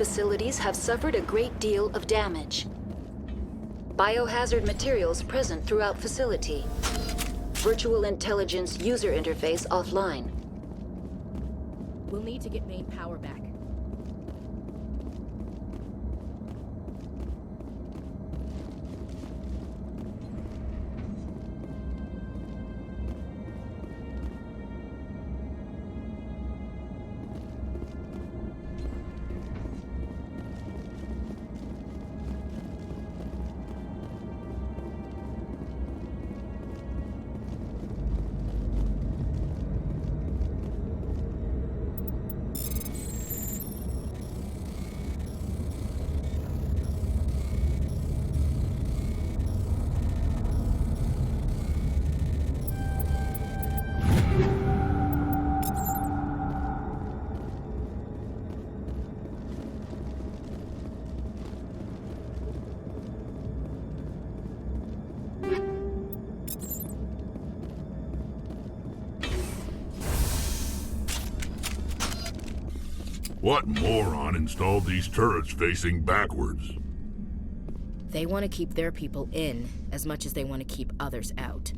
facilities have suffered a great deal of damage. Biohazard materials present throughout facility. Virtual intelligence user interface offline. We'll need to get main power back. What moron installed these turrets facing backwards? They want to keep their people in as much as they want to keep others out.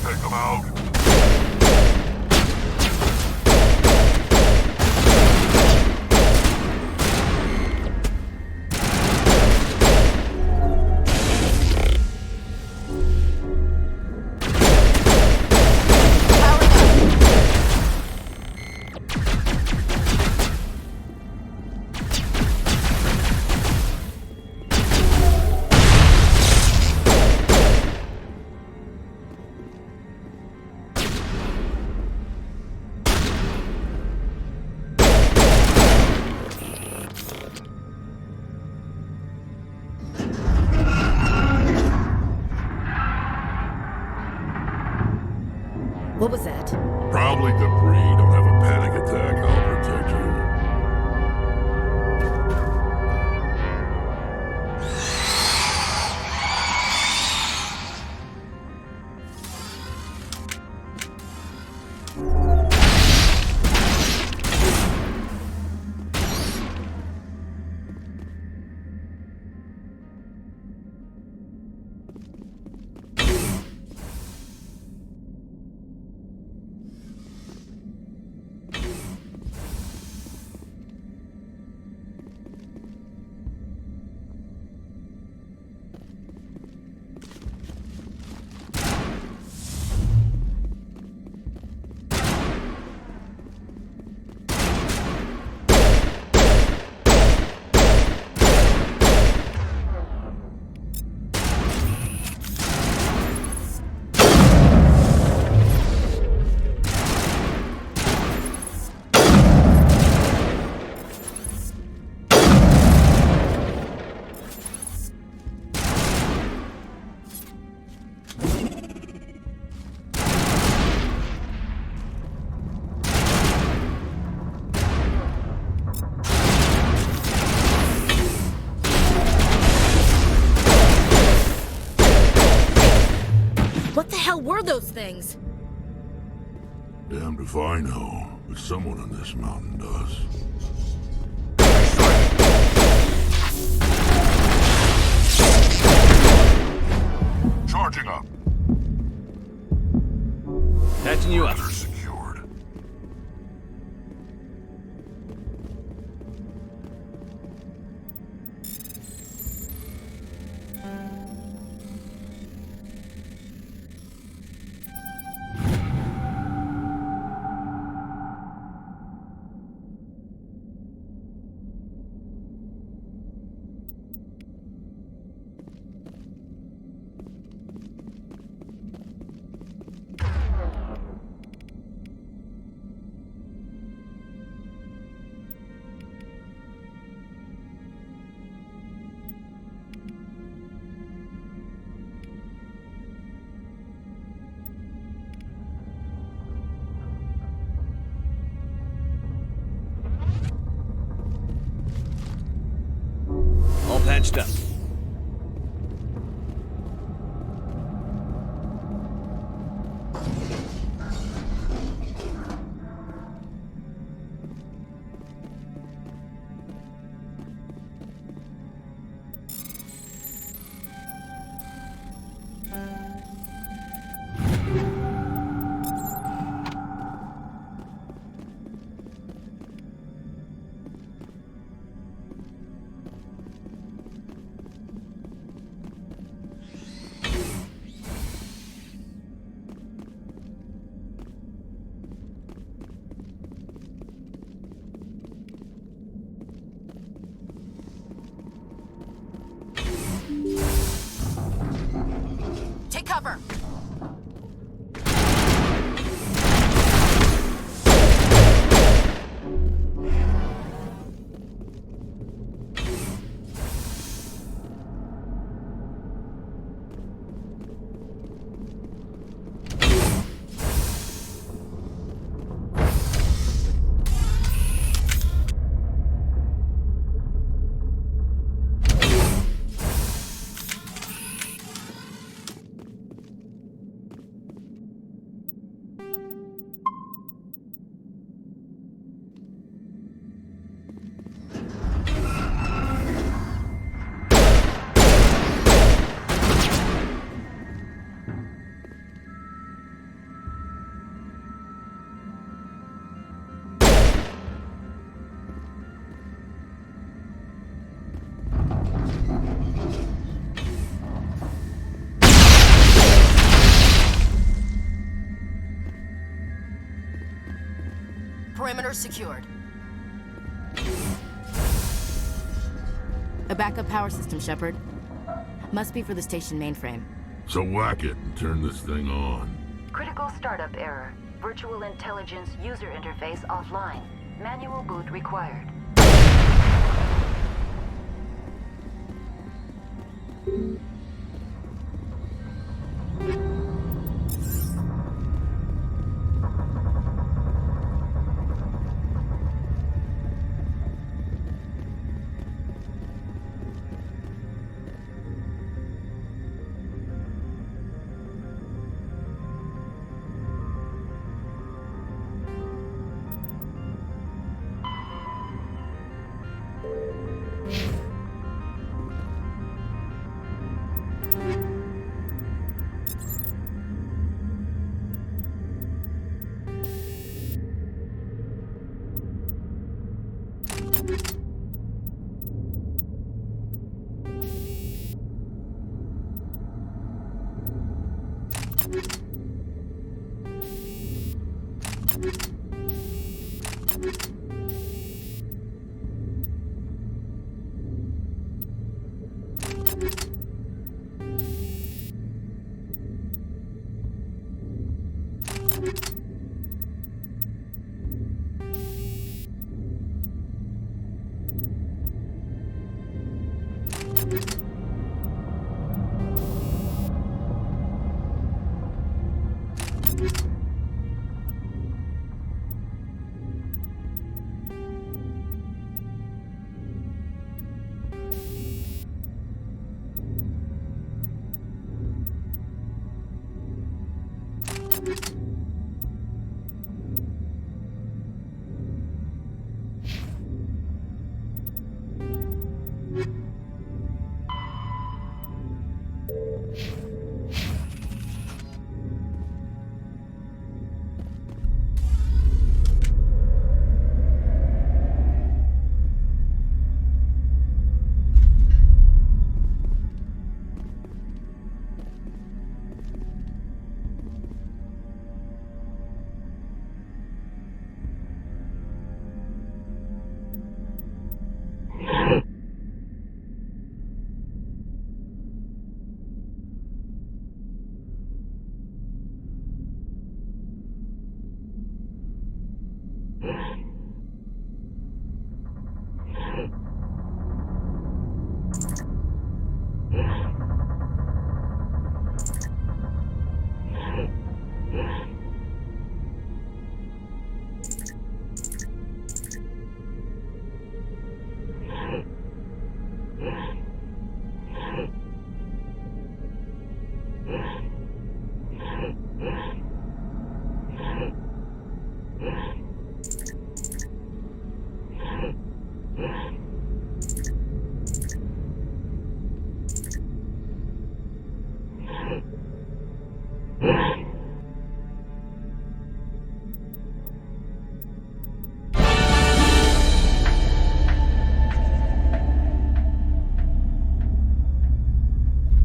Take them out. What was that? Probably debris. Don't have a panic attack. I'll protect you. What the hell were those things? Damned if I know, but someone on this mountain does. Charging up. Patching you up. They're secured. patched up. Take cover! Perimeter secured. A backup power system, Shepard. Must be for the station mainframe. So whack it and turn this thing on. Critical startup error. Virtual intelligence user interface offline. Manual boot required.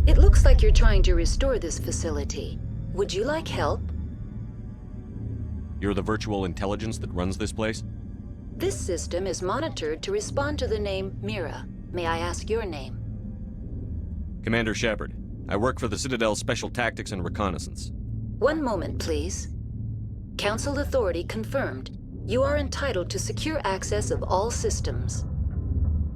It looks like you're trying to restore this facility. Would you like help? You're the virtual intelligence that runs this place? This system is monitored to respond to the name Mira. May I ask your name? Commander Shepard. I work for the Citadel's Special Tactics and Reconnaissance. One moment, please. Council authority confirmed. You are entitled to secure access of all systems.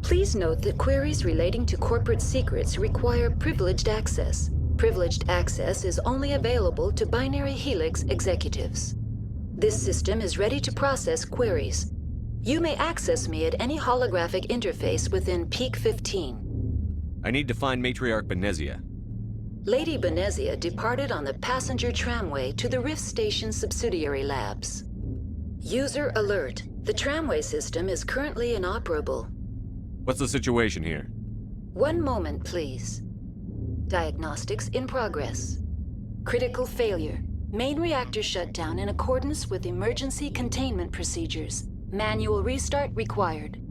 Please note that queries relating to corporate secrets require privileged access. Privileged access is only available to Binary Helix executives. This system is ready to process queries. You may access me at any holographic interface within Peak 15. I need to find Matriarch Benezia. Lady Benezia departed on the passenger tramway to the Rift Station subsidiary labs. User alert. The tramway system is currently inoperable. What's the situation here? One moment, please. Diagnostics in progress. Critical failure. Main reactor shutdown in accordance with emergency containment procedures. Manual restart required.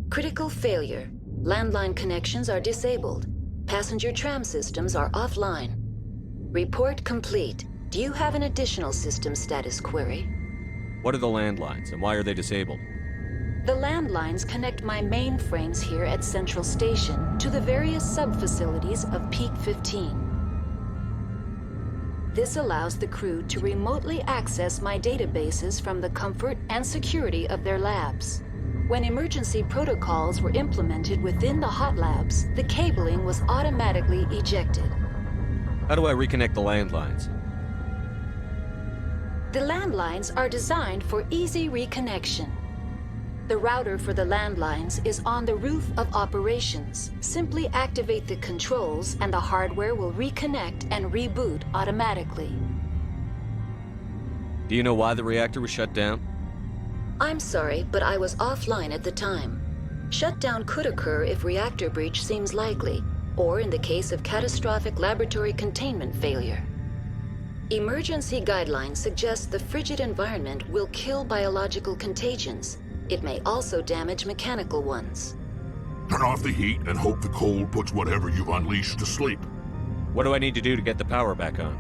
Critical failure. Landline connections are disabled. Passenger tram systems are offline. Report complete. Do you have an additional system status query? What are the landlines, and why are they disabled? The landlines connect my mainframes here at Central Station to the various sub-facilities of Peak 15. This allows the crew to remotely access my databases from the comfort and security of their labs. When emergency protocols were implemented within the hot labs, the cabling was automatically ejected. How do I reconnect the landlines? The landlines are designed for easy reconnection. The router for the landlines is on the roof of operations. Simply activate the controls and the hardware will reconnect and reboot automatically. Do you know why the reactor was shut down? I'm sorry, but I was offline at the time. Shutdown could occur if reactor breach seems likely, or in the case of catastrophic laboratory containment failure. Emergency guidelines suggest the frigid environment will kill biological contagions. It may also damage mechanical ones. Turn off the heat and hope the cold puts whatever you've unleashed to sleep. What do I need to do to get the power back on?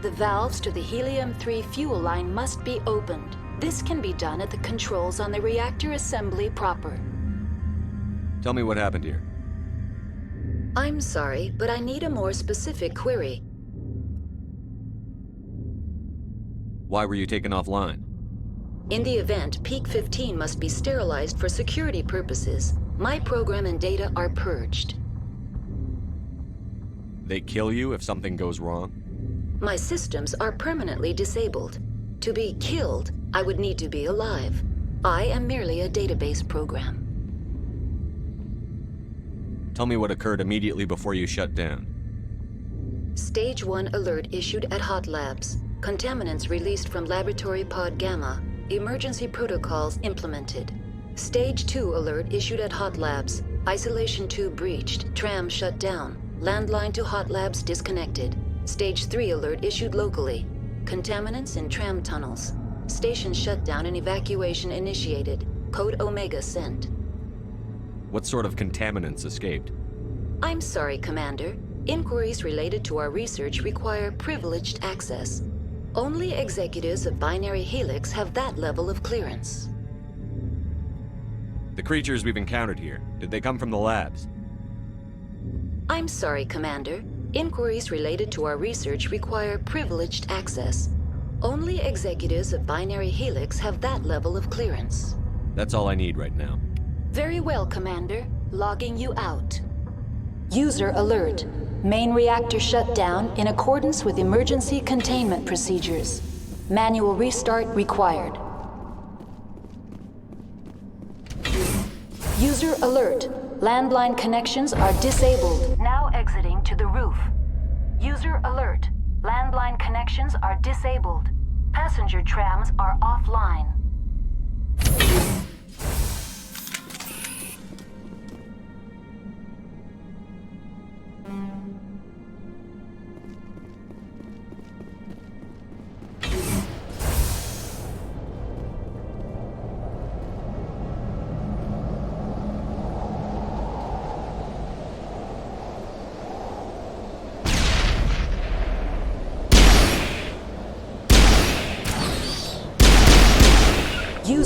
The valves to the helium-3 fuel line must be opened. This can be done at the controls on the reactor assembly proper. Tell me what happened here. I'm sorry, but I need a more specific query. Why were you taken offline? In the event, Peak 15 must be sterilized for security purposes. My program and data are purged. They kill you if something goes wrong? My systems are permanently disabled. To be killed, I would need to be alive. I am merely a database program. Tell me what occurred immediately before you shut down. Stage 1 alert issued at Hot Labs. Contaminants released from Laboratory Pod Gamma. Emergency protocols implemented. Stage 2 alert issued at Hot Labs. Isolation tube breached. Tram shut down. Landline to Hot Labs disconnected. Stage 3 alert issued locally. Contaminants in tram tunnels. Station shutdown and evacuation initiated. Code Omega sent. What sort of contaminants escaped? I'm sorry, Commander. Inquiries related to our research require privileged access. Only executives of Binary Helix have that level of clearance. The creatures we've encountered here, did they come from the labs? I'm sorry, Commander. Inquiries related to our research require privileged access. Only executives of Binary Helix have that level of clearance. That's all I need right now. Very well, Commander. Logging you out. User alert. Main reactor shut down in accordance with emergency containment procedures. Manual restart required. User alert. Landline connections are disabled. Now exiting to the roof. User alert. Landline connections are disabled. Passenger trams are offline.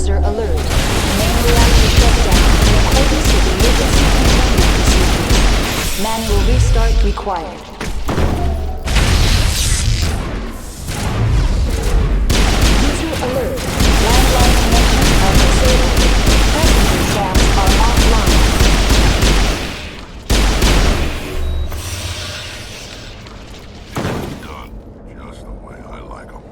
User alert. Main reactor shut down in accordance with emergency containment procedures. Manual restart required. User alert. Landline connections are disabled. Passenger trams are offline. Done. Just the way I like 'em.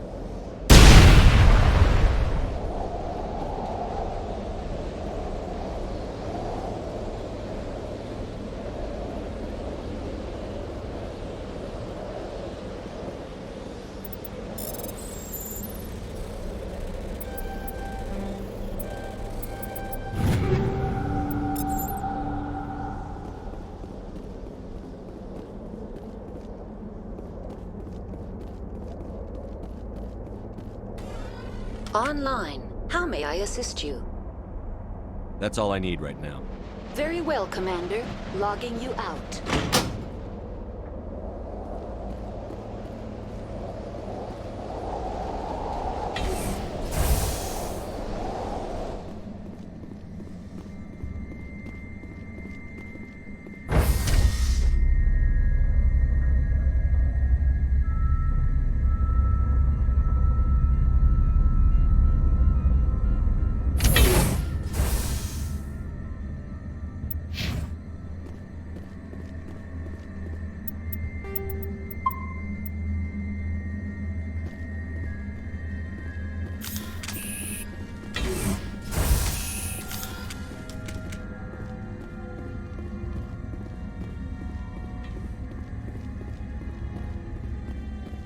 Online. How may I assist you? That's all I need right now. Very well, Commander. Logging you out.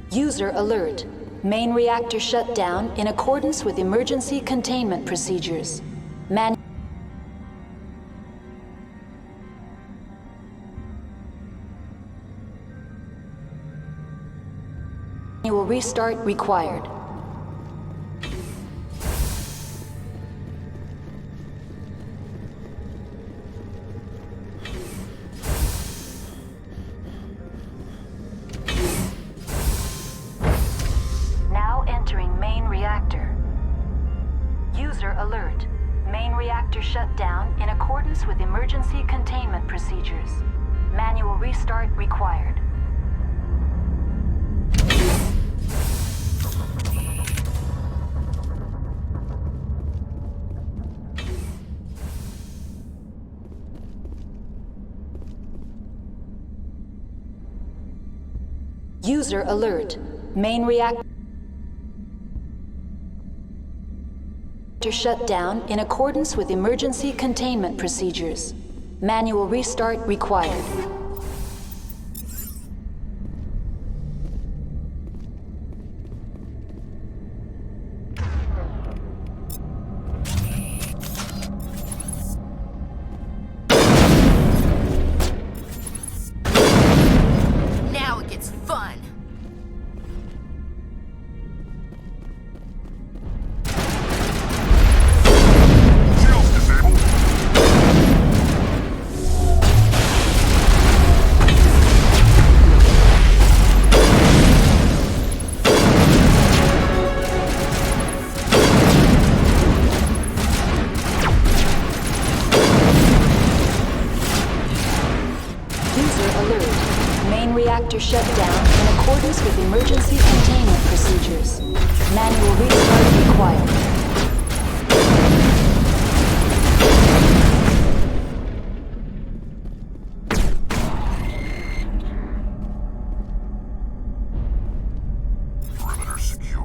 User alert. Main reactor shut down in accordance with emergency containment procedures. Manual restart required. Now entering main reactor. User alert. Main reactor shut down in accordance with emergency containment procedures. Manual restart required. User alert. Main reactor shut down in accordance with emergency containment procedures. Manual restart required. Now it gets fun. Shields disabled. User alert. Main reactor shut down in accordance with emergency containment procedures. Manual restart required. Perimeter secure.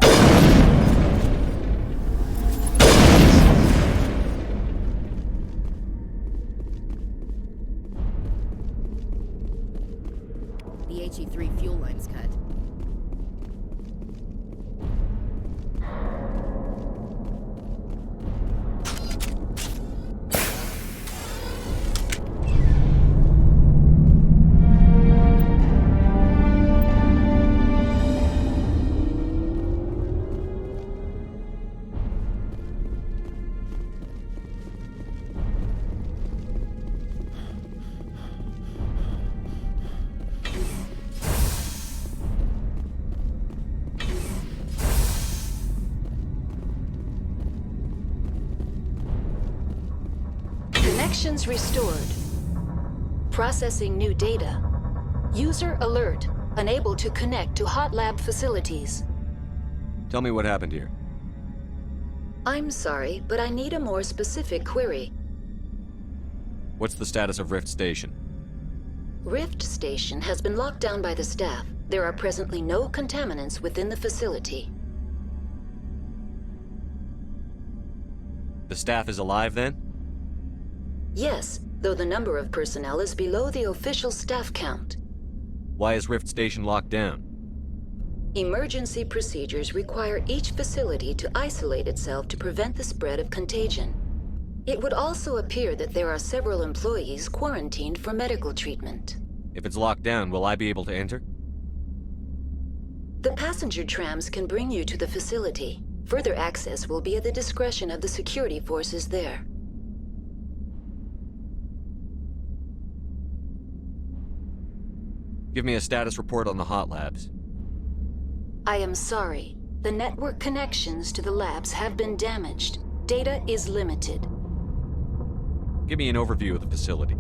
The HE3 fuel line's cut. Connections restored. Processing new data. User alert. Unable to connect to hot lab facilities. Tell me what happened here. I'm sorry, but I need a more specific query. What's the status of Rift Station? Rift Station has been locked down by the staff. There are presently no contaminants within the facility. The staff is alive then? Yes, though the number of personnel is below the official staff count. Why is Rift Station locked down? Emergency procedures require each facility to isolate itself to prevent the spread of contagion. It would also appear that there are several employees quarantined for medical treatment. If it's locked down, will I be able to enter? The passenger trams can bring you to the facility. Further access will be at the discretion of the security forces there. Give me a status report on the hot labs. I am sorry. The network connections to the labs have been damaged. Data is limited. Give me an overview of the facility.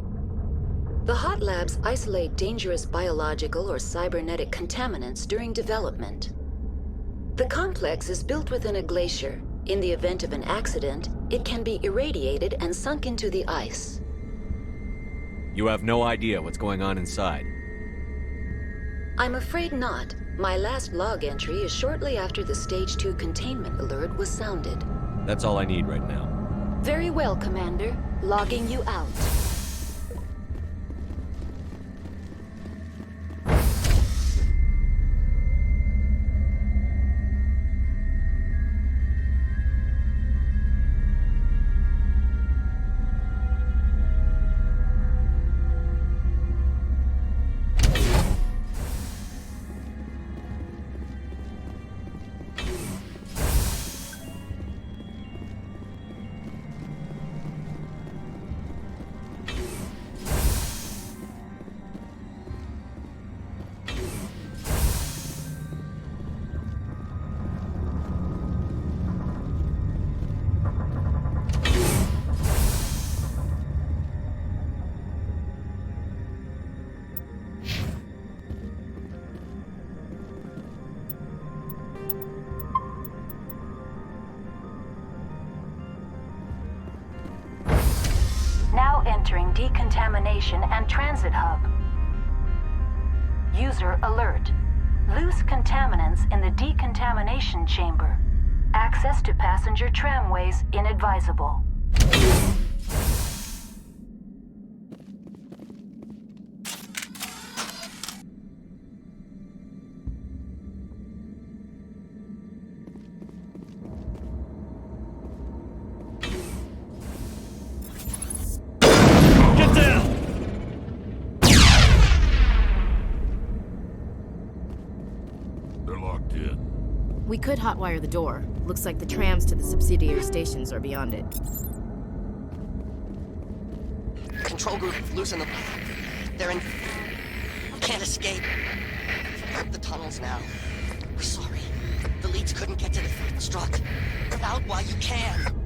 The hot labs isolate dangerous biological or cybernetic contaminants during development. The complex is built within a glacier. In the event of an accident, it can be irradiated and sunk into the ice. You have no idea what's going on inside. I'm afraid not. My last log entry is shortly after the Stage 2 containment alert was sounded. That's all I need right now. Very well, Commander. Logging you out. Now entering decontamination and transit hub. User alert. Loose contaminants in the decontamination chamber. Access to passenger tramways inadvisable. We could hotwire the door. Looks like the trams to the subsidiary stations are beyond it. Control group, loosen them. They're in... Can't escape. Work the tunnels now. We're sorry. The leads couldn't get to the struck. Get out while you can.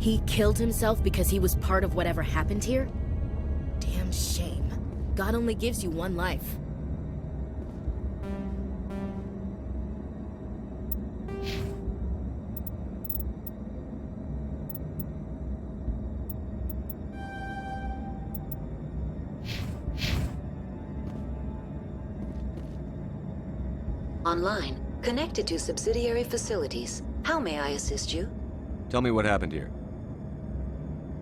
He killed himself because he was part of whatever happened here? Damn shame. God only gives you one life. Online, connected to subsidiary facilities. How may I assist you? Tell me what happened here.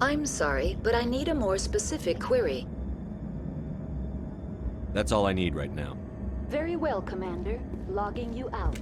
I'm sorry, but I need a more specific query. That's all I need right now. Very well, Commander. Logging you out.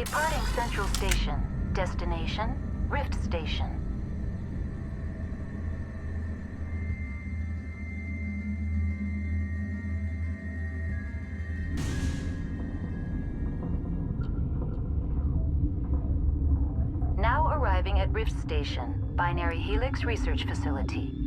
Departing Central Station. Destination, Rift Station. Now arriving at Rift Station, Binary Helix Research Facility.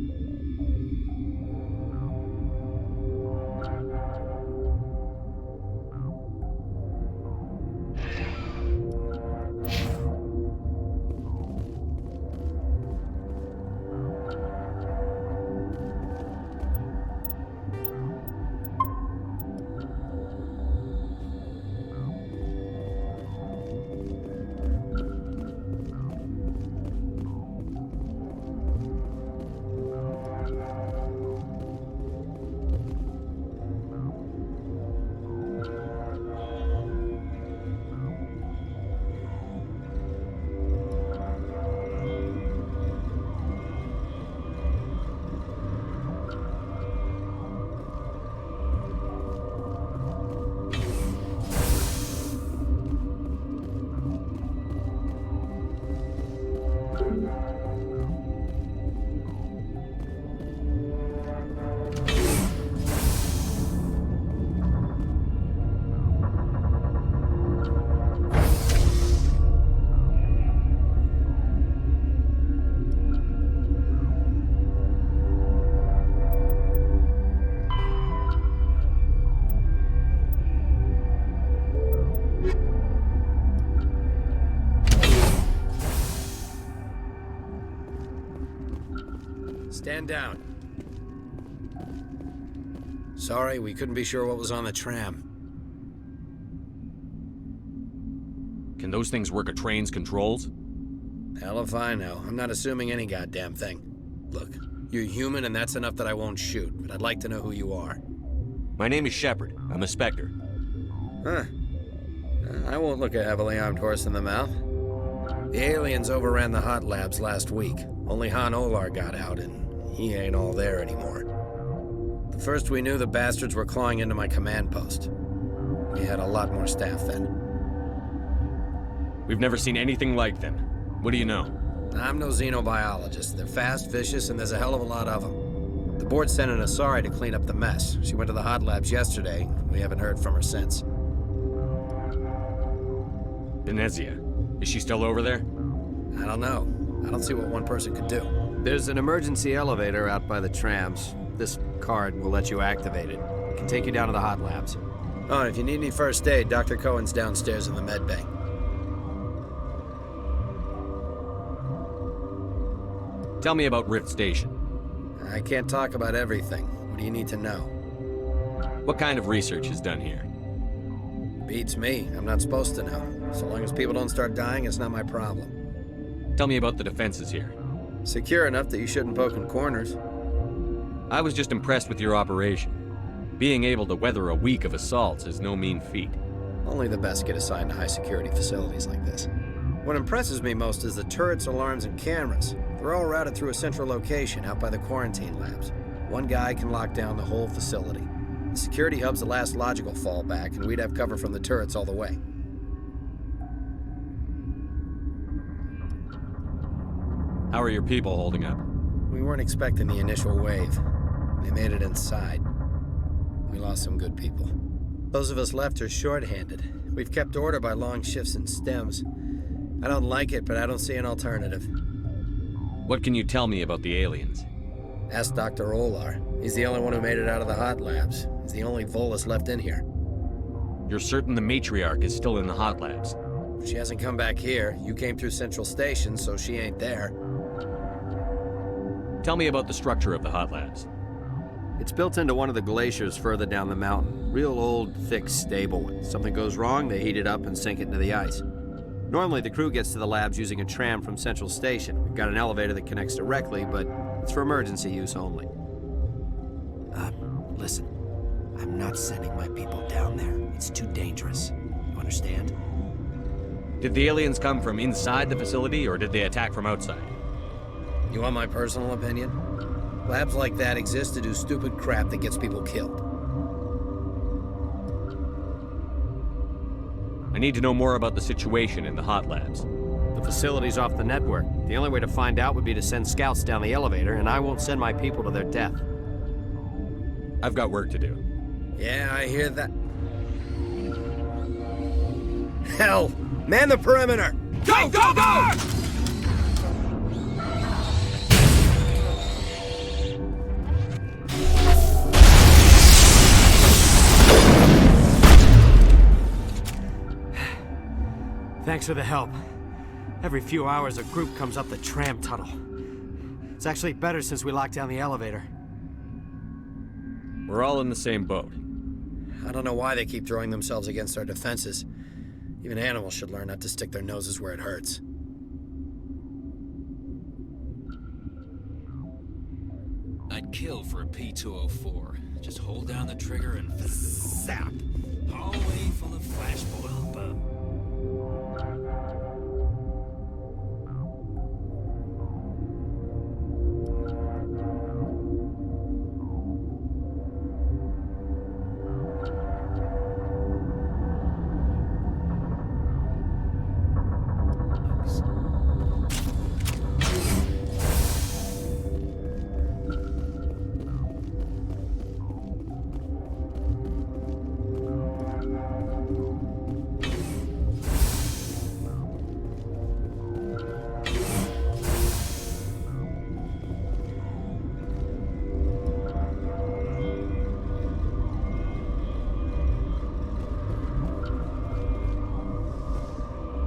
Stand down. Sorry, we couldn't be sure what was on the tram. Can those things work a train's controls? Hell if I know. I'm not assuming any goddamn thing. Look, you're human and that's enough that I won't shoot, but I'd like to know who you are. My name is Shepard. I'm a Spectre. Huh. I won't look a heavily armed horse in the mouth. The aliens overran the hot labs last week. Only Han Olar got out, and he ain't all there anymore. The first we knew, the bastards were clawing into my command post. We had a lot more staff then. We've never seen anything like them. What do you know? I'm no xenobiologist. They're fast, vicious, and there's a hell of a lot of them. The board sent an Asari to clean up the mess. She went to the hot labs yesterday. We haven't heard from her since. Benezia. Is she still over there? I don't know. I don't see what one person could do. There's an emergency elevator out by the trams. This card will let you activate it. It can take you down to the hot labs. Oh, and if you need any first aid, Dr. Cohen's downstairs in the med bay. Tell me about Rift Station. I can't talk about everything. What do you need to know? What kind of research is done here? Beats me. I'm not supposed to know. So long as people don't start dying, it's not my problem. Tell me about the defenses here. Secure enough that you shouldn't poke in corners. I was just impressed with your operation. Being able to weather a week of assaults is no mean feat. Only the best get assigned to high-security facilities like this. What impresses me most is the turrets, alarms, and cameras. They're all routed through a central location out by the quarantine labs. One guy can lock down the whole facility. The security hub's the last logical fallback, and we'd have cover from the turrets all the way. How are your people holding up? We weren't expecting the initial wave. They made it inside. We lost some good people. Those of us left are short-handed. We've kept order by long shifts and stems. I don't like it, but I don't see an alternative. What can you tell me about the aliens? Ask Dr. Olar. He's the only one who made it out of the hot labs. He's the only Volus left in here. You're certain the Matriarch is still in the hot labs? She hasn't come back here. You came through Central Station, so she ain't there. Tell me about the structure of the hot labs. It's built into one of the glaciers further down the mountain. Real old, thick, stable one. Something goes wrong, they heat it up and sink it into the ice. Normally, the crew gets to the labs using a tram from Central Station. We've got an elevator that connects directly, but it's for emergency use only. Listen. I'm not sending my people down there. It's too dangerous. You understand? Did the aliens come from inside the facility, or did they attack from outside? You want my personal opinion? Labs like that exist to do stupid crap that gets people killed. I need to know more about the situation in the hot labs. The facility's off the network. The only way to find out would be to send scouts down the elevator, and I won't send my people to their death. I've got work to do. Yeah, I hear that. Hell! Man the perimeter! Go, go, go! Thanks for the help. Every few hours, a group comes up the tram tunnel. It's actually better since we locked down the elevator. We're all in the same boat. I don't know why they keep throwing themselves against our defenses. Even animals should learn not to stick their noses where it hurts. I'd kill for a P-204. Just hold down the trigger and zap. Hallway full of flash boil bub.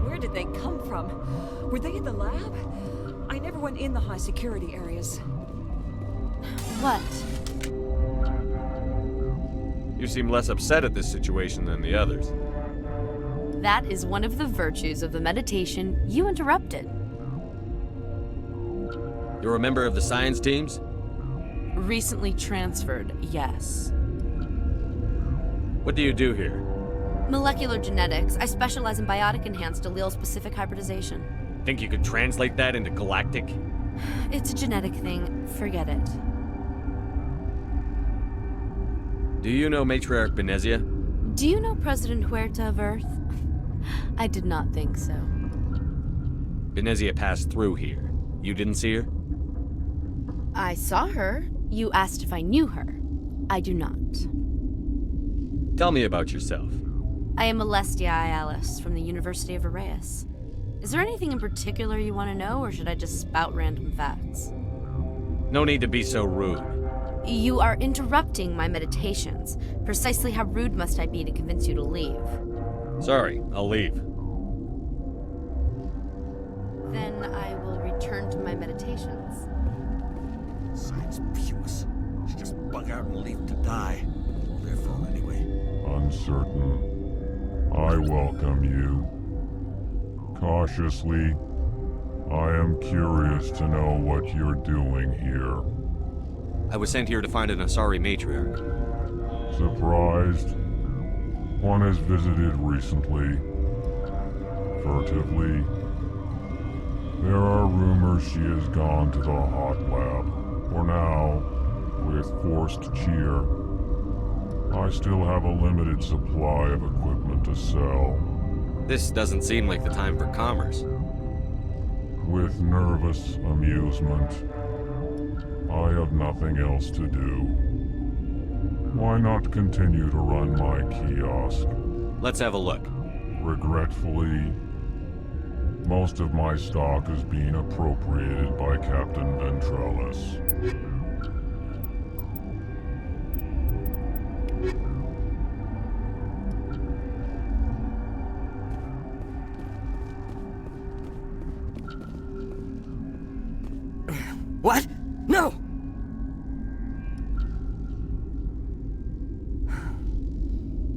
Where did they come from? Were they in the lab? I never went in the high security areas. What? You seem less upset at this situation than the others. That is one of the virtues of the meditation you interrupted. You're a member of the science teams? Recently transferred, yes. What do you do here? Molecular genetics. I specialize in biotic-enhanced allele-specific hybridization. Think you could translate that into galactic? It's a genetic thing. Forget it. Do you know Matriarch Benezia? Do you know President Huerta of Earth? I did not think so. Benezia passed through here. You didn't see her? I saw her. You asked if I knew her. I do not. Tell me about yourself. I am Alestia Ayalis from the University of Arraeus. Is there anything in particular you want to know, or should I just spout random facts? No need to be so rude. You are interrupting my meditations. Precisely how rude must I be to convince you to leave? Sorry, I'll leave. Then I will return to my meditations. Science puce. Should just bug out and leave to die. All their fault anyway. Uncertain. I welcome you. Cautiously, I am curious to know what you're doing here. I was sent here to find an Asari matriarch. Surprised? One has visited recently. Furtively. There are rumors she has gone to the hot lab. For now, with forced cheer, I still have a limited supply of equipment to sell. This doesn't seem like the time for commerce. With nervous amusement. I have nothing else to do. Why not continue to run my kiosk? Let's have a look. Regretfully, most of my stock is being appropriated by Captain Ventrellis. What? No!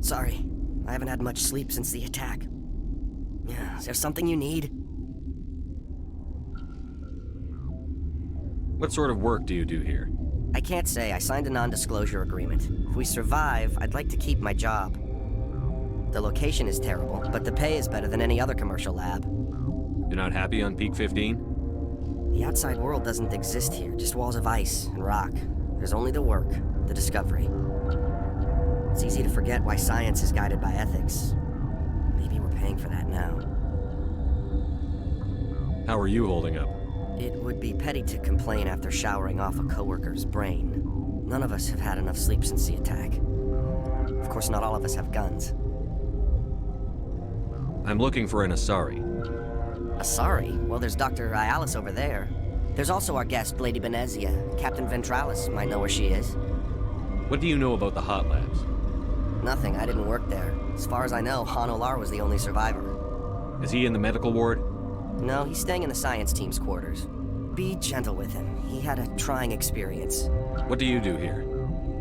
Sorry, I haven't had much sleep since the attack. Is there something you need? What sort of work do you do here? I can't say. I signed a non-disclosure agreement. If we survive, I'd like to keep my job. The location is terrible, but the pay is better than any other commercial lab. You're not happy on Peak 15? The outside world doesn't exist here, just walls of ice and rock. There's only the work, the discovery. It's easy to forget why science is guided by ethics. Maybe we're paying for that now. How are you holding up? It would be petty to complain after showering off a coworker's brain. None of us have had enough sleep since the attack. Of course, not all of us have guns. I'm looking for an Asari. Asari? Well, there's Dr. Ayalis over there. There's also our guest, Lady Benezia. Captain Ventralis might know where she is. What do you know about the hot labs? Nothing, I didn't work there. As far as I know, Han Olar was the only survivor. Is he in the medical ward? No, he's staying in the science team's quarters. Be gentle with him. He had a trying experience. What do you do here?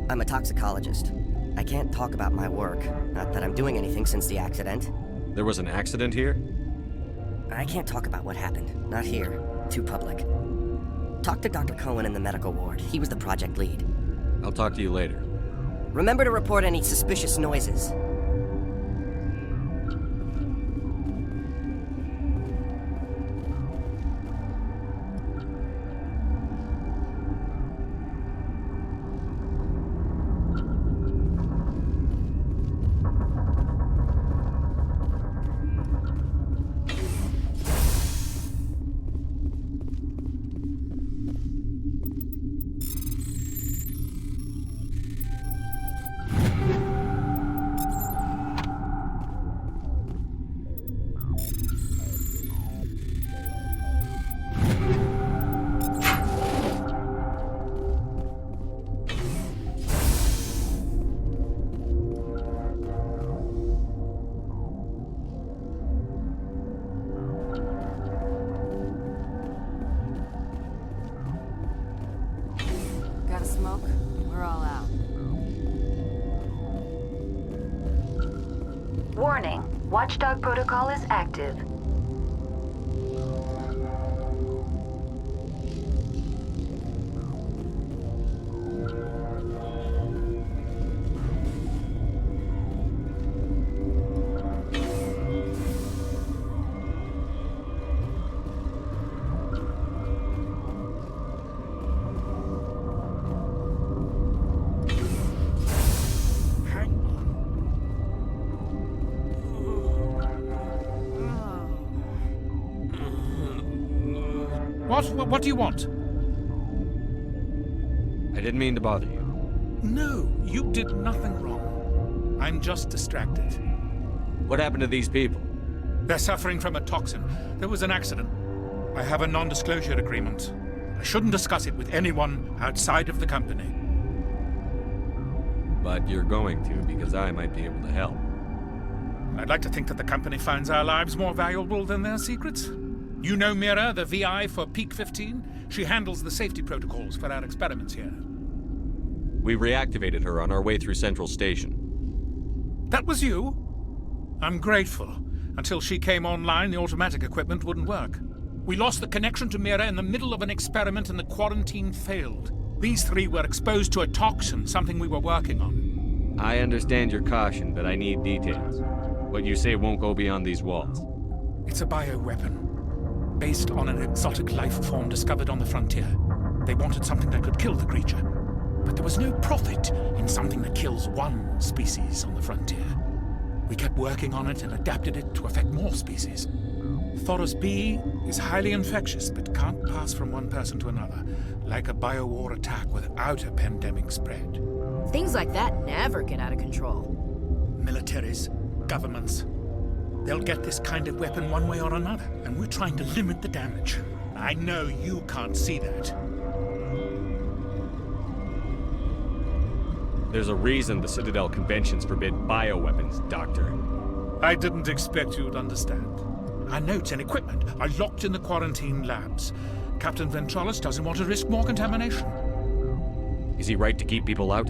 I'm a toxicologist. I can't talk about my work. Not that I'm doing anything since the accident. There was an accident here? I can't talk about what happened. Not here. Too public. Talk to Dr. Cohen in the medical ward. He was the project lead. I'll talk to you later. Remember to report any suspicious noises. Got a smoke? We're all out. Warning. Watchdog protocol is active. What do you want? I didn't mean to bother you. No, you did nothing wrong. I'm just distracted. What happened to these people? They're suffering from a toxin. There was an accident. I have a non-disclosure agreement. I shouldn't discuss it with anyone outside of the company. But you're going to, because I might be able to help. I'd like to think that the company finds our lives more valuable than their secrets. You know Mira, the VI for Peak 15? She handles the safety protocols for our experiments here. We reactivated her on our way through Central Station. That was you? I'm grateful. Until she came online, the automatic equipment wouldn't work. We lost the connection to Mira in the middle of an experiment and the quarantine failed. These three were exposed to a toxin, something we were working on. I understand your caution, but I need details. What you say won't go beyond these walls. It's a bioweapon. Based on an exotic life form discovered on the frontier. They wanted something that could kill the creature. But there was no profit in something that kills one species on the frontier. We kept working on it and adapted it to affect more species. Thoros B is highly infectious, but can't pass from one person to another, like a biowar attack without a pandemic spread. Things like that never get out of control. Militaries, governments, they'll get this kind of weapon one way or another, and we're trying to limit the damage. I know you can't see that. There's a reason the Citadel conventions forbid bioweapons, Doctor. I didn't expect you'd understand. Our notes and equipment are locked in the quarantine labs. Captain Ventralis doesn't want to risk more contamination. Is he right to keep people out?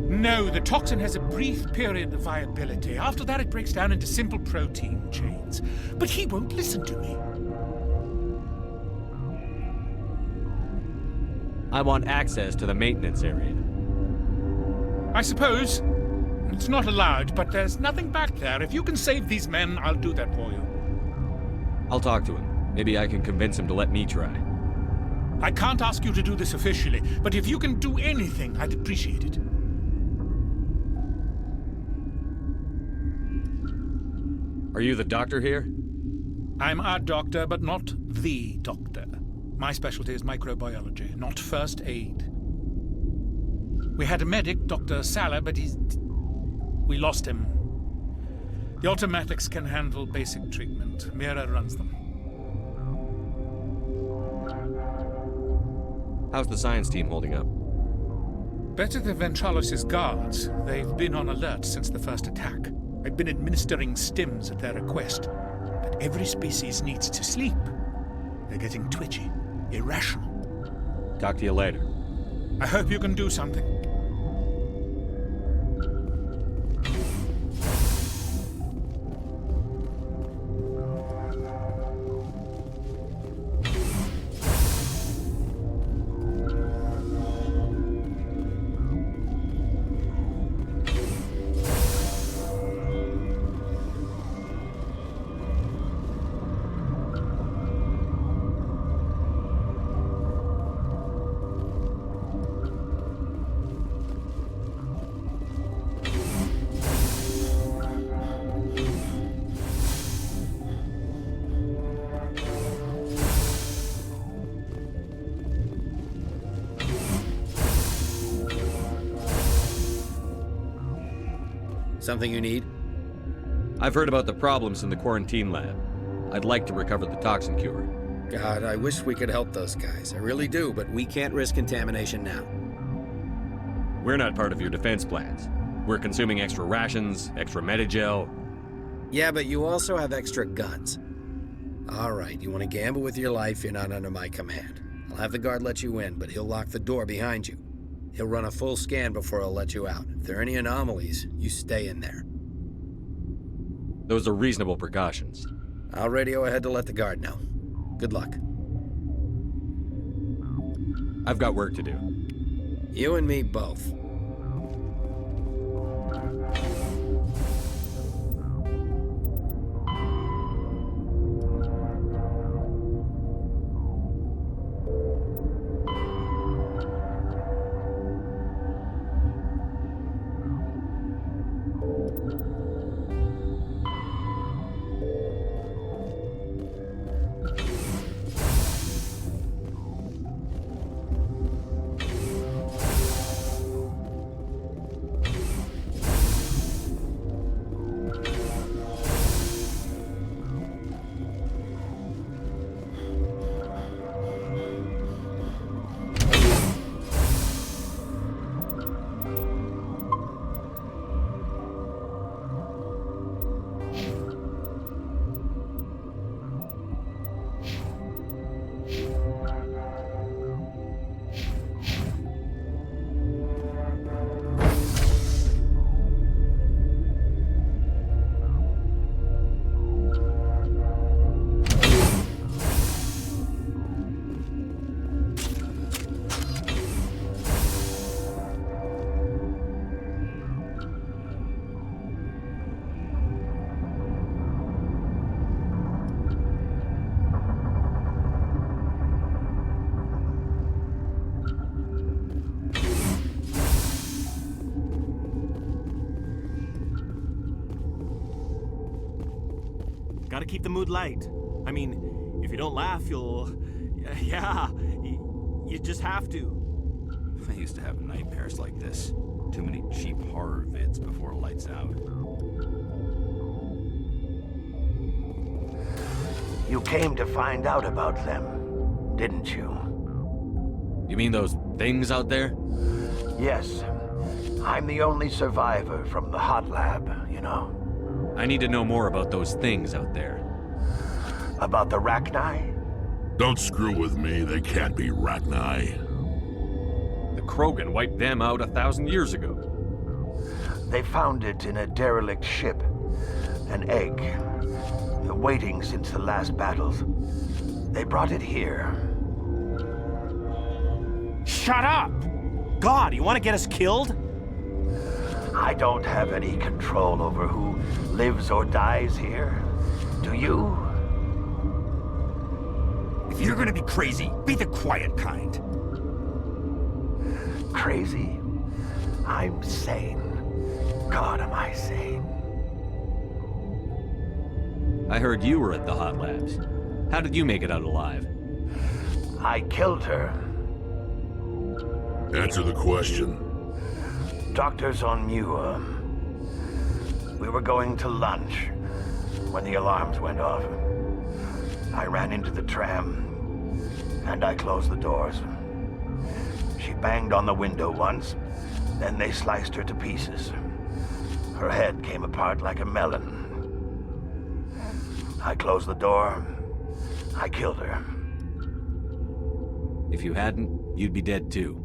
No, the toxin has a brief period of viability. After that, it breaks down into simple protein chains. But he won't listen to me. I want access to the maintenance area. I suppose. It's not allowed, but there's nothing back there. If you can save these men, I'll do that for you. I'll talk to him. Maybe I can convince him to let me try. I can't ask you to do this officially, but if you can do anything, I'd appreciate it. Are you the doctor here? I'm a doctor, but not the doctor. My specialty is microbiology, not first aid. We had a medic, Dr. Salah, but we lost him. The automatics can handle basic treatment. Mira runs them. How's the science team holding up? Better than Ventralos' guards. They've been on alert since the first attack. I've been administering stims at their request. But every species needs to sleep. They're getting twitchy, irrational. Talk to you later. I hope you can do something. Something you need? I've heard about the problems in the quarantine lab. I'd like to recover the toxin cure. God, I wish we could help those guys. I really do, but we can't risk contamination now. We're not part of your defense plans. We're consuming extra rations, extra Medigel. Yeah, but you also have extra guns. All right, you want to gamble with your life, you're not under my command. I'll have the guard let you in, but he'll lock the door behind you. He'll run a full scan before he'll let you out. If there are any anomalies, you stay in there. Those are reasonable precautions. I'll radio ahead to let the guard know. Good luck. I've got work to do. You and me both. Gotta keep the mood light. I mean, if you don't laugh, you'll... Yeah, you just have to. I used to have nightmares like this. Too many cheap horror vids before lights out. You came to find out about them, didn't you? You mean those things out there? Yes. I'm the only survivor from the hot lab, you know. I need to know more about those things out there. About the Rachni? Don't screw with me, they can't be Rachni. The Krogan wiped them out 1,000 years ago. They found it in a derelict ship. An egg. Waiting since the last battles. They brought it here. Shut up! God, you want to get us killed? I don't have any control over who lives or dies here. Do you? If you're gonna be crazy, be the quiet kind. Crazy? I'm sane. God, am I sane. I heard you were at the hot labs. How did you make it out alive? I killed her. Answer the question. Doctors on Muir. We were going to lunch when the alarms went off. I ran into the tram, and I closed the doors. She banged on the window once, then they sliced her to pieces. Her head came apart like a melon. I closed the door. I killed her. If you hadn't, you'd be dead too.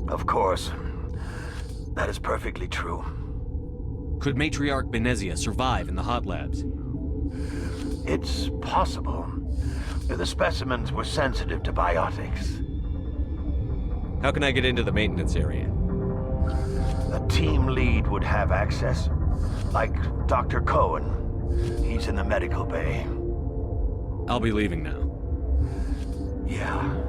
Of course. That is perfectly true. Could Matriarch Benezia survive in the hot labs? It's possible. The specimens were sensitive to biotics. How can I get into the maintenance area? The team lead would have access, like Dr. Cohen. He's in the medical bay. I'll be leaving now. Yeah.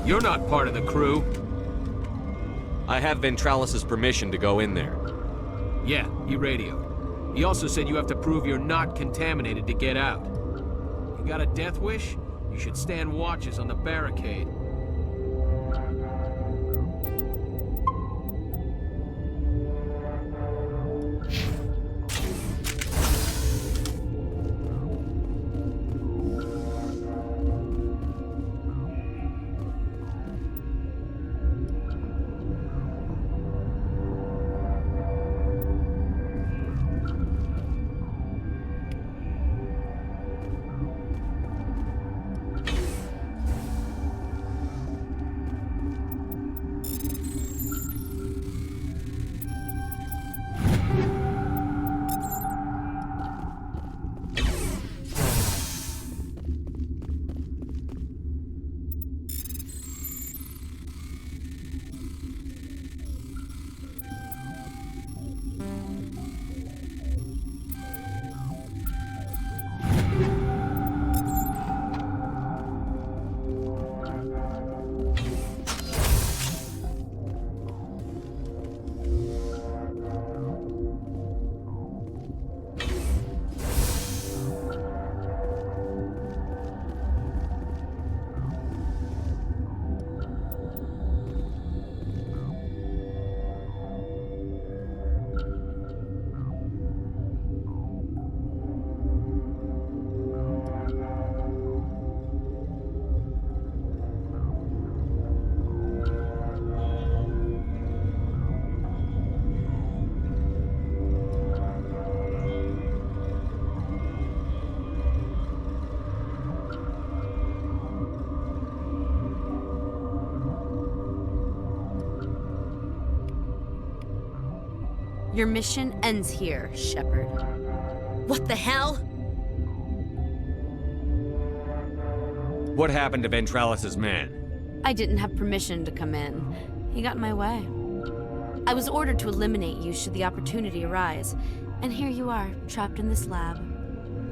You're not part of the crew. I have Ventralis's permission to go in there. Yeah, he radioed. He also said you have to prove you're not contaminated to get out. You got a death wish? You should stand watches on the barricade. Your mission ends here, Shepard. What the hell? What happened to Ventralis's man? I didn't have permission to come in. He got in my way. I was ordered to eliminate you should the opportunity arise. And here you are, trapped in this lab.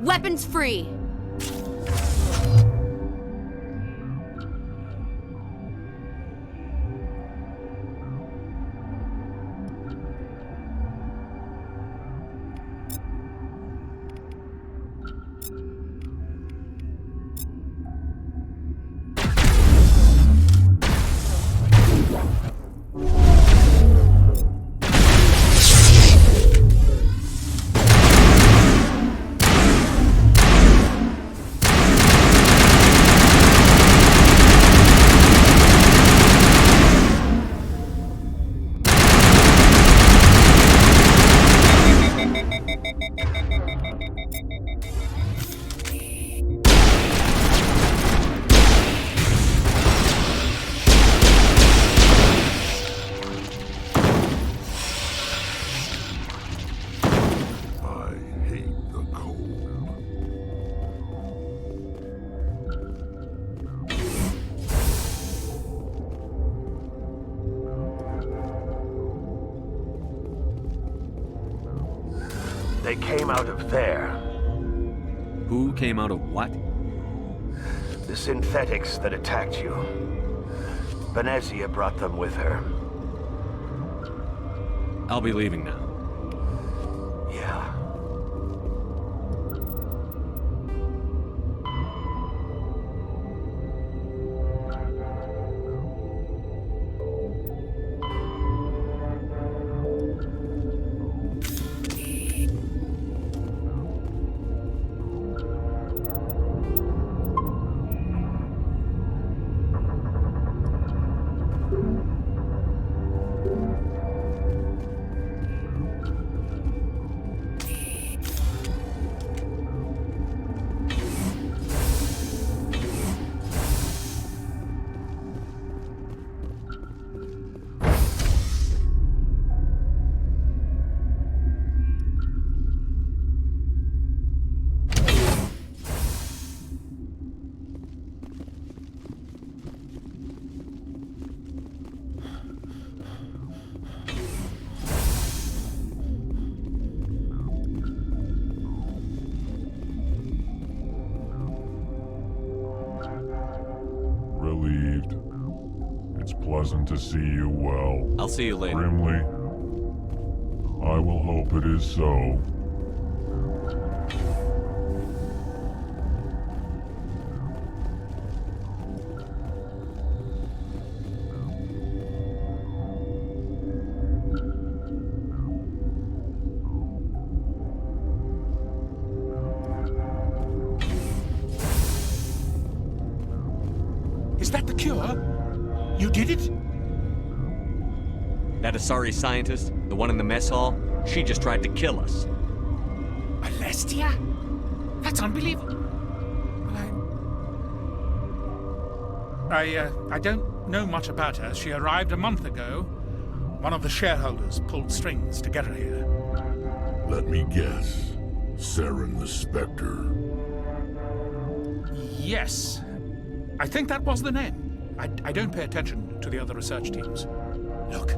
Weapons free! They came out of there. Who came out of what? The synthetics that attacked you. Benezia brought them with her. I'll be leaving now. Yeah. Relieved. It's pleasant to see you well. I'll see you later. Grimly. I will hope it is so. Is that the cure? You did it? That Asari scientist, the one in the mess hall, she just tried to kill us. Benezia? That's unbelievable. I don't know much about her. She arrived a month ago. One of the shareholders pulled strings to get her here. Let me guess. Saren the Spectre. Yes. I think that was the name. I don't pay attention to the other research teams. Look,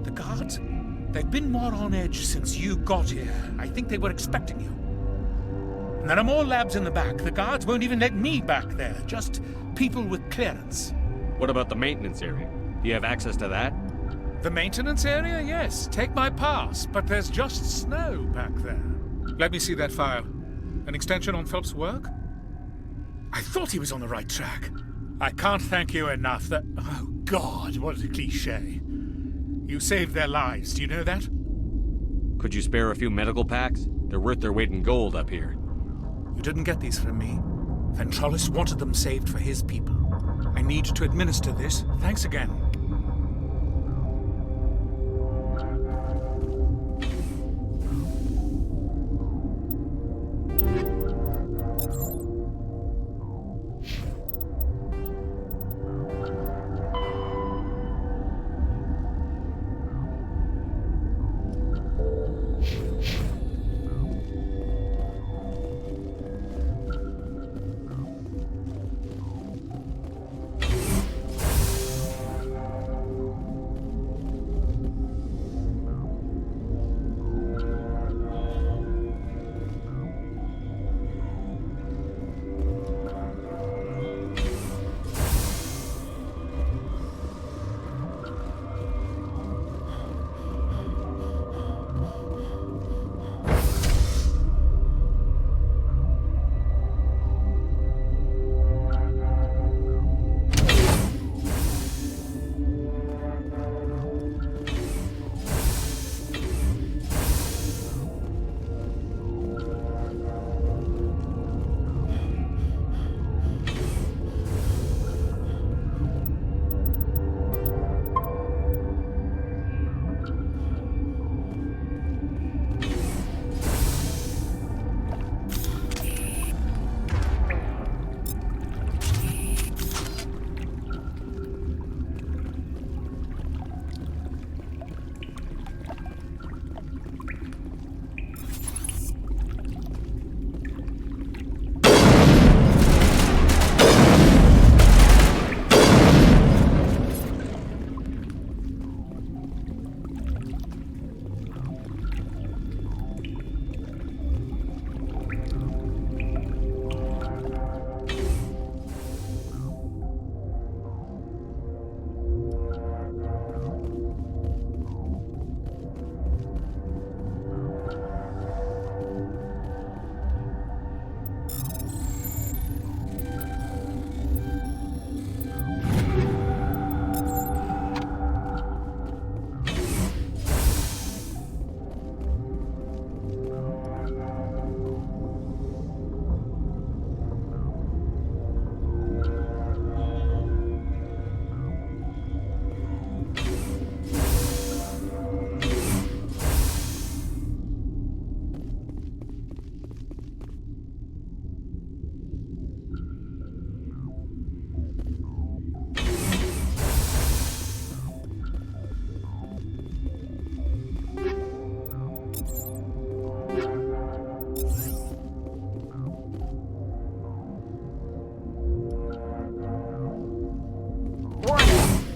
the guards, they've been more on edge since you got here. I think they were expecting you. And there are more labs in the back. The guards won't even let me back there, just people with clearance. What about the maintenance area? Do you have access to that? The maintenance area, yes. Take my pass, but there's just snow back there. Let me see that file. An extension on Phelps' work? I thought he was on the right track. I can't thank you enough that... Oh, God, what a cliché. You saved their lives, do you know that? Could you spare a few medical packs? They're worth their weight in gold up here. You didn't get these from me. Ventralis wanted them saved for his people. I need to administer this. Thanks again.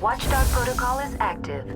Watchdog protocol is active.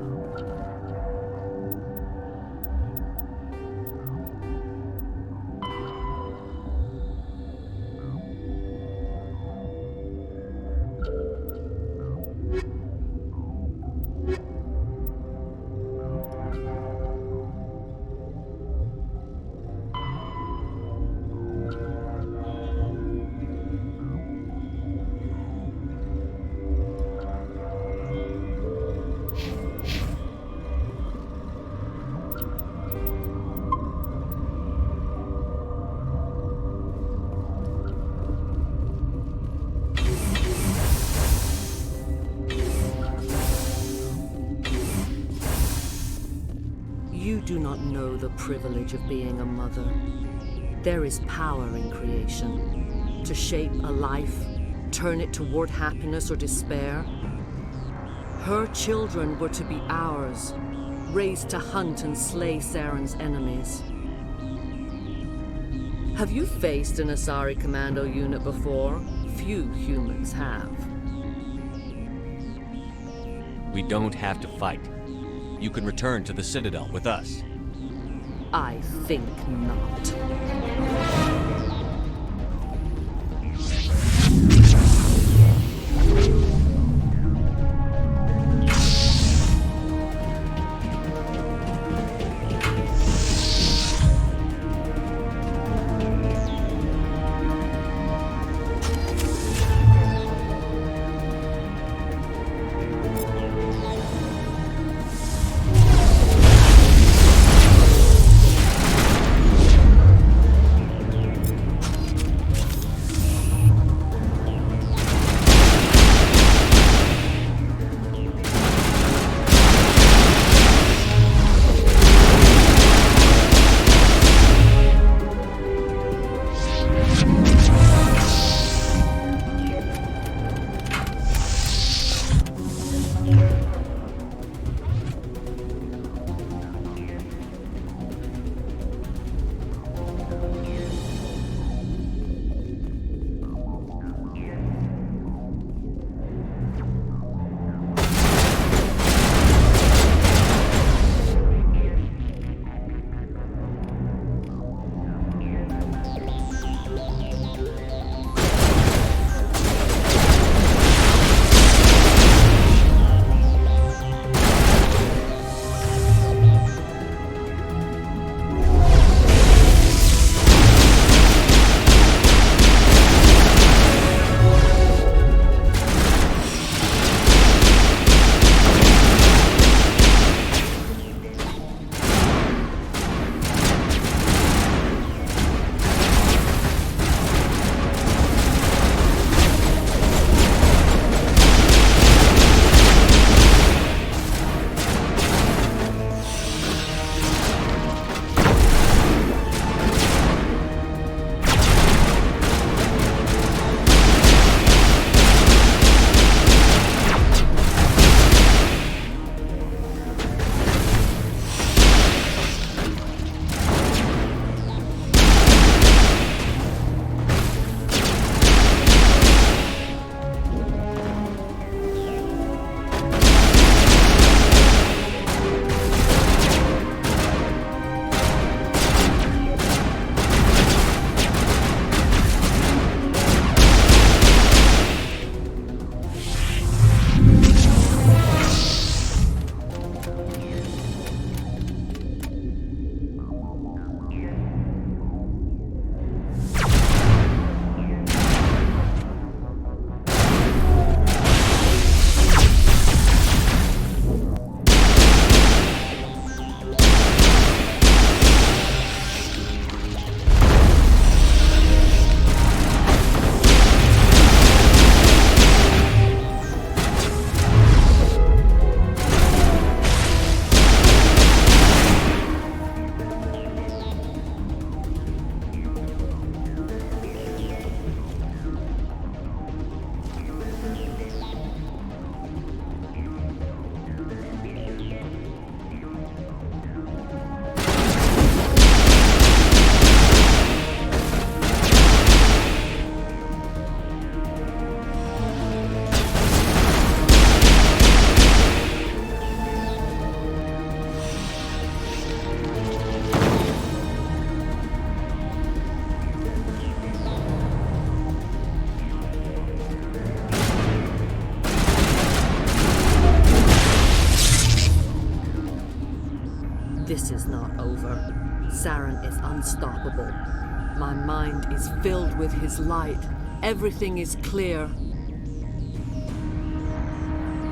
You do not know the privilege of being a mother. There is power in creation. To shape a life, turn it toward happiness or despair. Her children were to be ours, raised to hunt and slay Saren's enemies. Have you faced an Asari commando unit before? Few humans have. We don't have to fight. You can return to the Citadel with us. I think not. This is not over. Saren is unstoppable. My mind is filled with his light. Everything is clear.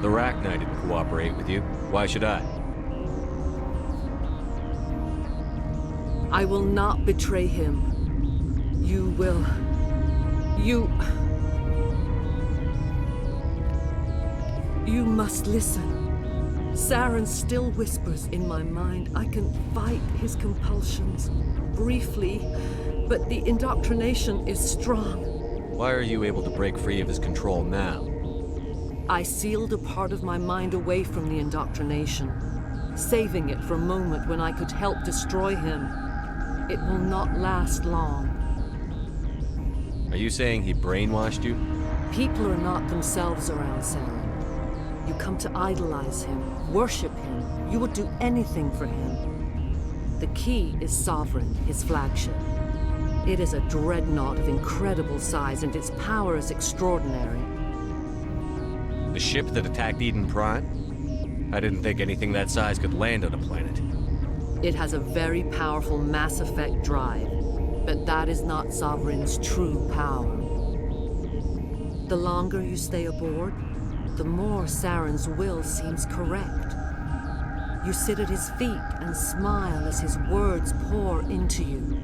The Rachni didn't cooperate with you. Why should I? I will not betray him. You will. You must listen. Saren still whispers in my mind. I can fight his compulsions briefly, but the indoctrination is strong. Why are you able to break free of his control now? I sealed a part of my mind away from the indoctrination, saving it for a moment when I could help destroy him. It will not last long. Are you saying he brainwashed you? People are not themselves around Saren. You come to idolize him, worship him. You would do anything for him. The key is Sovereign, his flagship. It is a dreadnought of incredible size, and its power is extraordinary. The ship that attacked Eden Prime? I didn't think anything that size could land on a planet. It has a very powerful Mass Effect drive, but that is not Sovereign's true power. The longer you stay aboard, the more Saren's will seems correct. You sit at his feet and smile as his words pour into you.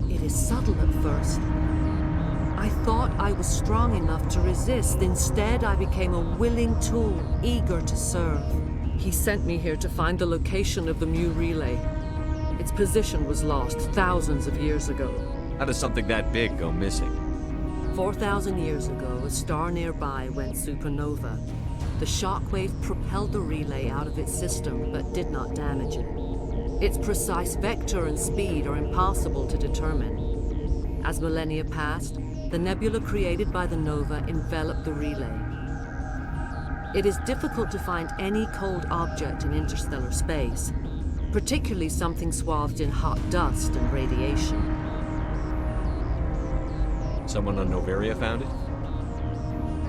It is subtle at first. I thought I was strong enough to resist. Instead, I became a willing tool, eager to serve. He sent me here to find the location of the Mu relay. Its position was lost thousands of years ago. How does something that big go missing? 4,000 years ago, a star nearby went supernova. The shockwave propelled the relay out of its system, but did not damage it. Its precise vector and speed are impossible to determine. As millennia passed, the nebula created by the nova enveloped the relay. It is difficult to find any cold object in interstellar space, particularly something swathed in hot dust and radiation. Someone on Noveria found it?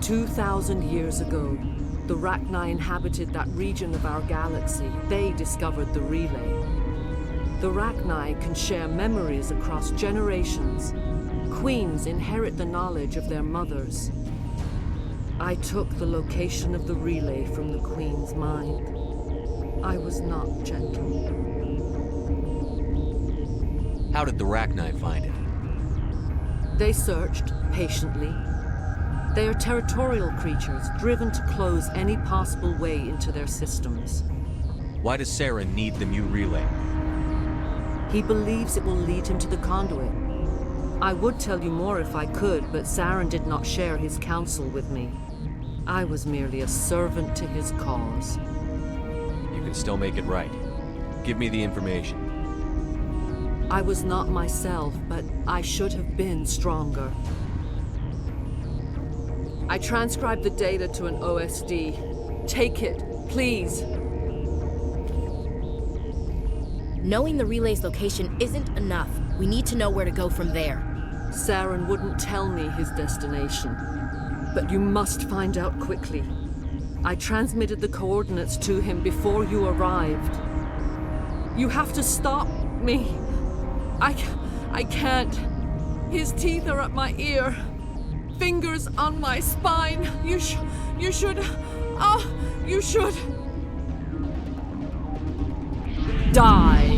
2,000 years ago, the Rachni inhabited that region of our galaxy. They discovered the relay. The Rachni can share memories across generations. Queens inherit the knowledge of their mothers. I took the location of the relay from the Queen's mind. I was not gentle. How did the Rachni find it? They searched patiently. They are territorial creatures, driven to close any possible way into their systems. Why does Saren need the Mu relay? He believes it will lead him to the conduit. I would tell you more if I could, but Saren did not share his counsel with me. I was merely a servant to his cause. You can still make it right. Give me the information. I was not myself, but I should have been stronger. I transcribed the data to an OSD. Take it, please. Knowing the relay's location isn't enough. We need to know where to go from there. Saren wouldn't tell me his destination, but you must find out quickly. I transmitted the coordinates to him before you arrived. You have to stop me. I can't. His teeth are at my ear. Fingers on my spine. You should. Die.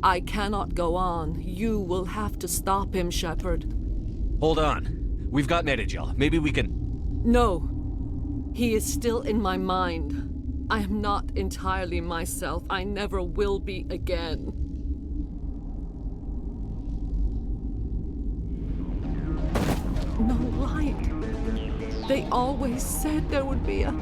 I cannot go on. You will have to stop him, Shepard. Hold on. We've got Metagel. Maybe we can... No. He is still in my mind. I am not entirely myself. I never will be again. no light. They always said there would be a...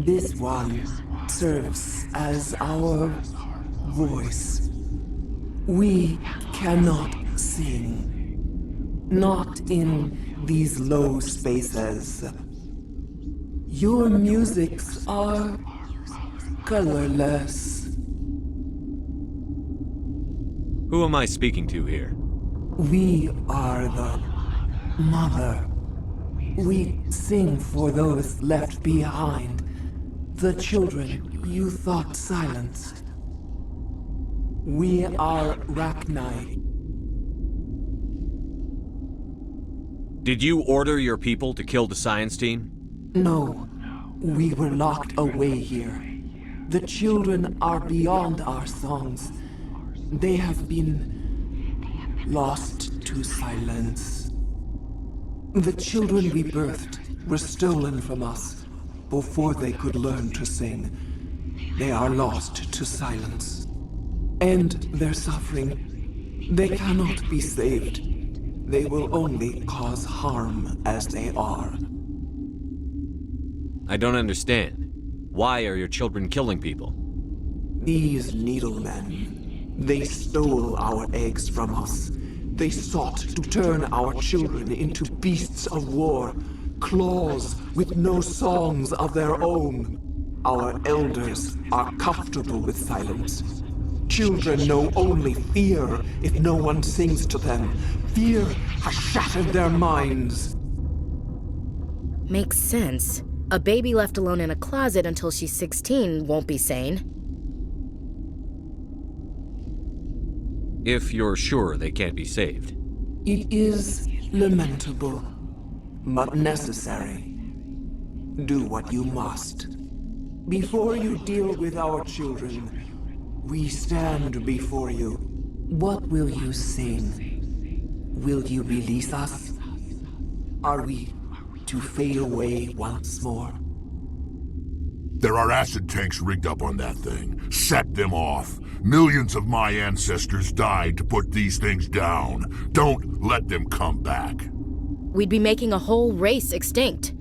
This one serves as our voice. We cannot sing. Not in these low spaces. Your musics are colorless. Who am I speaking to here? We are the mother. We sing for those left behind. The children you thought silenced. We are Rachni. Did you order your people to kill the science team? No, we were locked away here. The children are beyond our songs. They have been lost to silence. The children we birthed were stolen from us before they could learn to sing. They are lost to silence. And their suffering, they cannot be saved. They will only cause harm as they are. I don't understand. Why are your children killing people? These needlemen, they stole our eggs from us. They sought to turn our children into beasts of war, claws with no songs of their own. Our elders are comfortable with silence. Children know only fear if no one sings to them. Fear has shattered their minds. Makes sense. A baby left alone in a closet until she's 16 won't be sane. If you're sure they can't be saved. It is lamentable, but necessary. Do what you must. Before you deal with our children, we stand before you. What will you sing? Will you release us? Are we to fade away once more? There are acid tanks rigged up on that thing. Set them off. Millions of my ancestors died to put these things down. Don't let them come back. We'd be making a whole race extinct.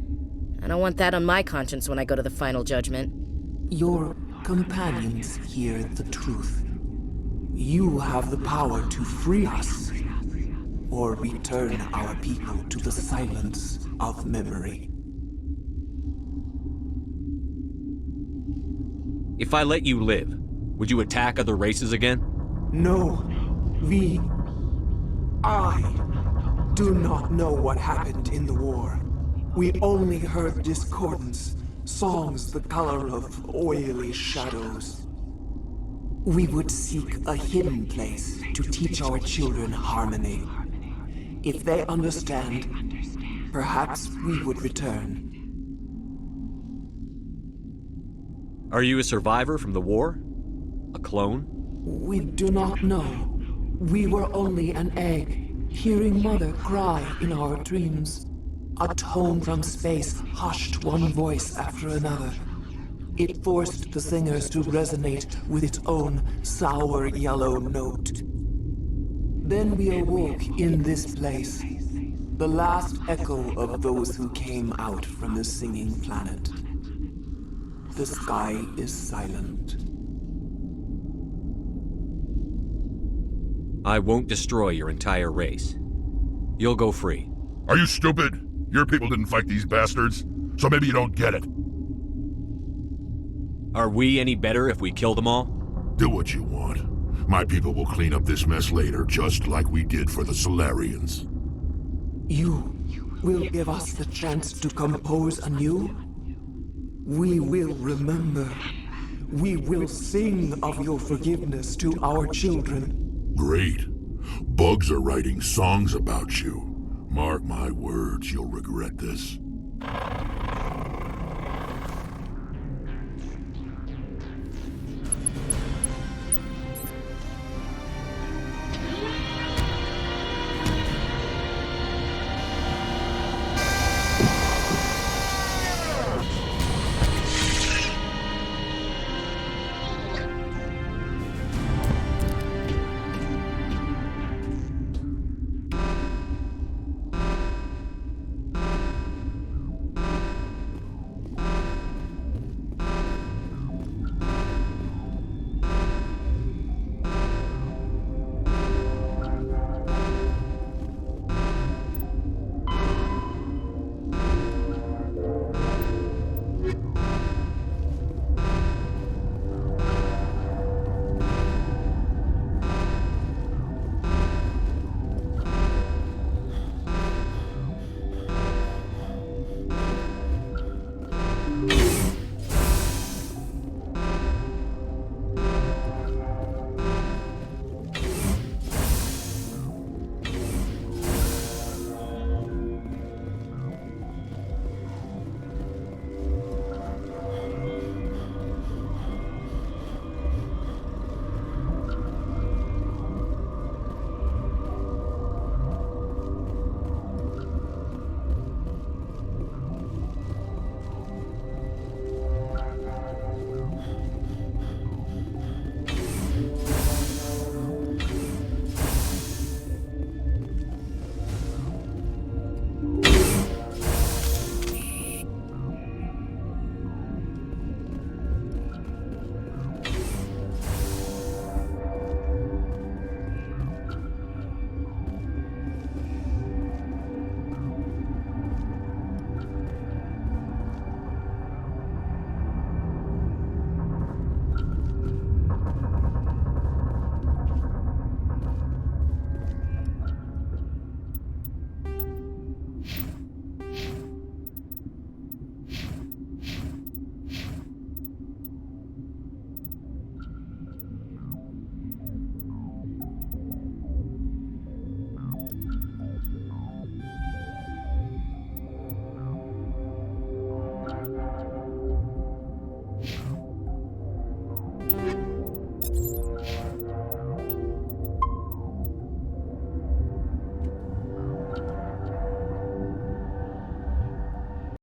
I don't want that on my conscience when I go to the final judgment. Your companions hear the truth. You have the power to free us, or return our people to the silence of memory. If I let you live, would you attack other races again? No, I do not know what happened in the war. We only heard discordance, songs the color of oily shadows. We would seek a hidden place to teach our children harmony. If they understand, perhaps we would return. Are you a survivor from the war? A clone? We do not know. We were only an egg, hearing Mother cry in our dreams. A tone from space hushed one voice after another. It forced the singers to resonate with its own sour yellow note. Then we awoke in this place, the last echo of those who came out from the singing planet. The sky is silent. I won't destroy your entire race. You'll go free. Are you stupid? Your people didn't fight these bastards, so maybe you don't get it. Are we any better if we kill them all? Do what you want. My people will clean up this mess later, just like we did for the Solarians. You will give us the chance to compose anew? We will remember. We will sing of your forgiveness to our children. Great. Bugs are writing songs about you. Mark my words, you'll regret this.